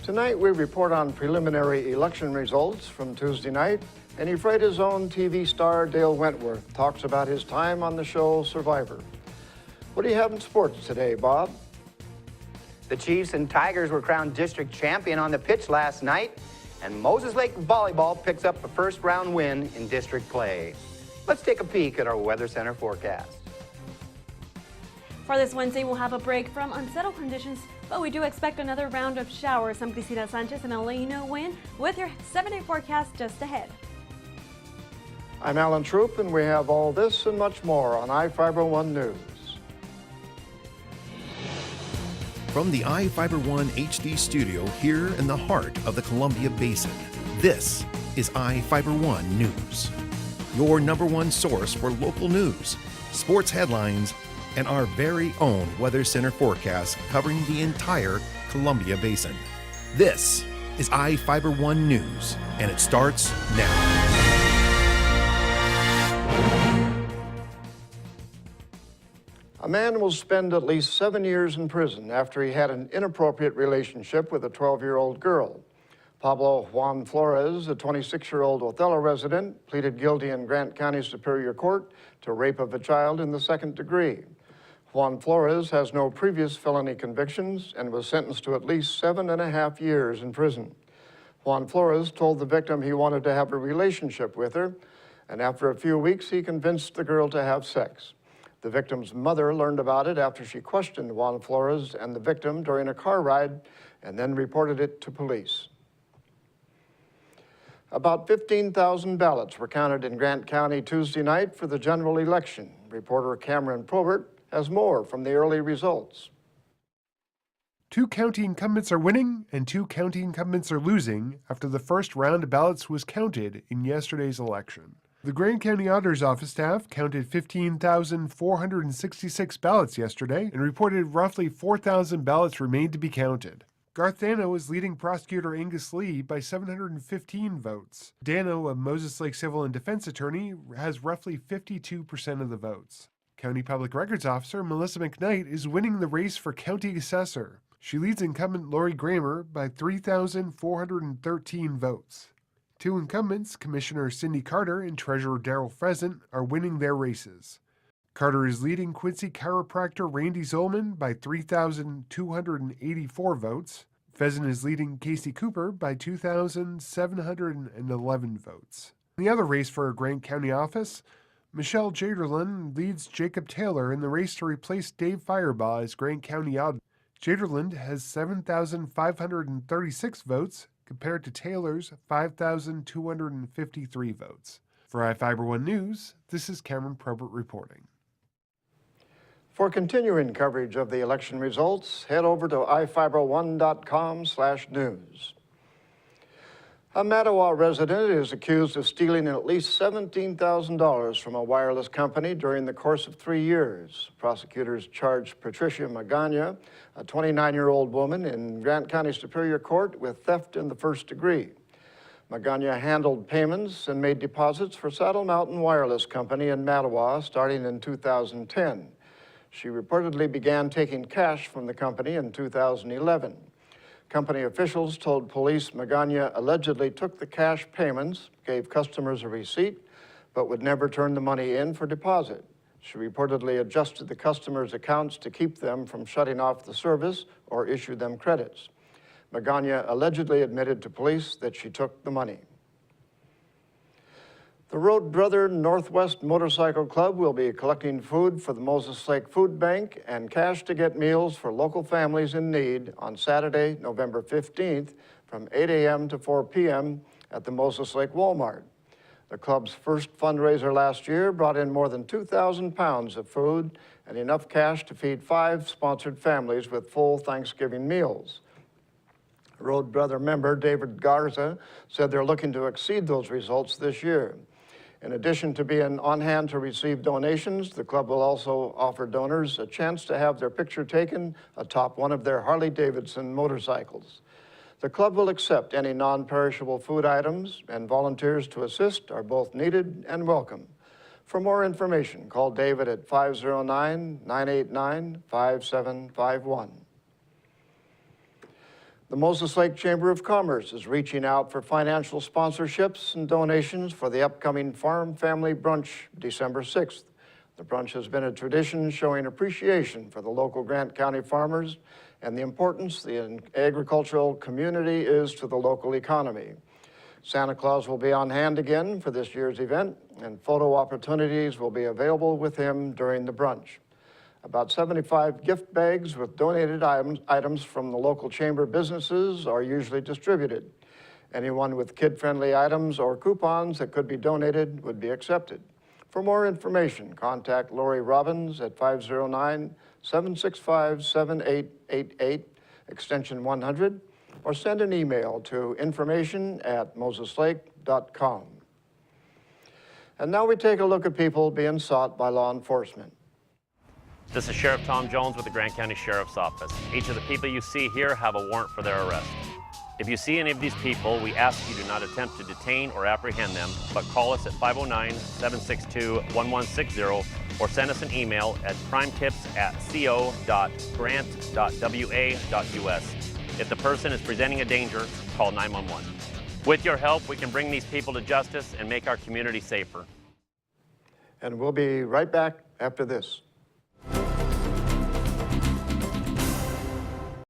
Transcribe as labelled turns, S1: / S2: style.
S1: Tonight we report on preliminary election results from Tuesday night, and Ephrata's own TV star Dale Wentworth talks about his time on the show Survivor. What do you have in sports today, Bob?
S2: The Chiefs and Tigers were crowned district champion on the pitch last night, and Moses Lake Volleyball picks up a first-round win in district play. Let's take a peek at our Weather Center forecast.
S3: For this Wednesday, we'll have a break from unsettled conditions, but we do expect another round of showers. I'm Cristina Sanchez and I'll let you know when with your 7-day forecast just ahead.
S1: I'm Alan Troop, and we have all this and much more on iFIBER 1 News.
S4: From the iFIBER 1 HD studio here in the heart of the Columbia Basin, this is iFIBER 1 News. Your #1 source for local news, sports headlines, and our very own Weather Center forecast covering the entire Columbia Basin. This is iFIBER 1 News, and it starts now.
S1: A man will spend at least 7 years in prison after he had an inappropriate relationship with a 12-year-old girl. Pablo Juan Flores, a 26-year-old Othello resident, pleaded guilty in Grant County Superior Court to rape of a child in the 2nd degree. Juan Flores has no previous felony convictions and was sentenced to at least 7.5 years in prison. Juan Flores told the victim he wanted to have a relationship with her, and after a few weeks, he convinced the girl to have sex. The victim's mother learned about it after she questioned Juan Flores and the victim during a car ride and then reported it to police. About 15,000 ballots were counted in Grant County Tuesday night for the general election. Reporter Cameron Probert has more from the early results.
S5: 2 county incumbents are winning and 2 county incumbents are losing after the first round of ballots was counted in yesterday's election. The Grant County Auditor's Office staff counted 15,466 ballots yesterday and reported roughly 4,000 ballots remained to be counted. Garth Dano is leading prosecutor Angus Lee by 715 votes. Dano, a Moses Lake civil and defense attorney, has roughly 52% of the votes. County Public Records Officer Melissa McKnight is winning the race for County Assessor. She leads incumbent Lori Kramer by 3,413 votes. 2 incumbents, Commissioner Cindy Carter and Treasurer Darrell Pheasant, are winning their races. Carter is leading Quincy chiropractor Randy Zolman by 3,284 votes. Pheasant is leading Casey Cooper by 2,711 votes. In the other race for a Grant County office, Michelle Jaderland leads Jacob Taylor in the race to replace Dave Firebaugh as Grant County Auditor. Jaderland has 7,536 votes compared to Taylor's 5,253 votes. For iFIBER 1 News, this is Cameron Probert reporting.
S1: For continuing coverage of the election results, head over to iFIBER1.com/news. A Mattawa resident is accused of stealing at least $17,000 from a wireless company during the course of 3 years. Prosecutors charged Patricia Magana, a 29-year-old woman, in Grant County Superior Court with theft in the 1st degree. Magana handled payments and made deposits for Saddle Mountain Wireless Company in Mattawa starting in 2010. She reportedly began taking cash from the company in 2011. Company officials told police Magana allegedly took the cash payments, gave customers a receipt, but would never turn the money in for deposit. She reportedly adjusted the customers' accounts to keep them from shutting off the service or issue them credits. Magana allegedly admitted to police that she took the money. The Road Brother Northwest Motorcycle Club will be collecting food for the Moses Lake Food Bank and cash to get meals for local families in need on Saturday, November 15th from 8 a.m. to 4 p.m. at the Moses Lake Walmart. The club's first fundraiser last year brought in more than 2,000 pounds of food and enough cash to feed 5 sponsored families with full Thanksgiving meals. Road Brother member David Garza said they're looking to exceed those results this year. In addition to being on hand to receive donations, the club will also offer donors a chance to have their picture taken atop one of their Harley-Davidson motorcycles. The club will accept any non-perishable food items, and volunteers to assist are both needed and welcome. For more information, call David at 509-989-5751. The Moses Lake Chamber of Commerce is reaching out for financial sponsorships and donations for the upcoming Farm Family Brunch, December 6th. The brunch has been a tradition showing appreciation for the local Grant County farmers and the importance the agricultural community is to the local economy. Santa Claus will be on hand again for this year's event, and photo opportunities will be available with him during the brunch. About 75 gift bags with donated items from the local chamber businesses are usually distributed. Anyone with kid-friendly items or coupons that could be donated would be accepted. For more information, contact Lori Robbins at 509-765-7888, extension 100, or send an email to information@moseslake.com. And now we take a look at people being sought by law enforcement.
S6: This is Sheriff Tom Jones with the Grant County Sheriff's Office. Each of the people you see here have a warrant for their arrest. If you see any of these people, we ask you do not attempt to detain or apprehend them, but call us at 509-762-1160 or send us an email at crimetips@co.grant.wa.us. If the person is presenting a danger, call 911. With your help, we can bring these people to justice and make our community safer.
S1: And we'll be right back after this.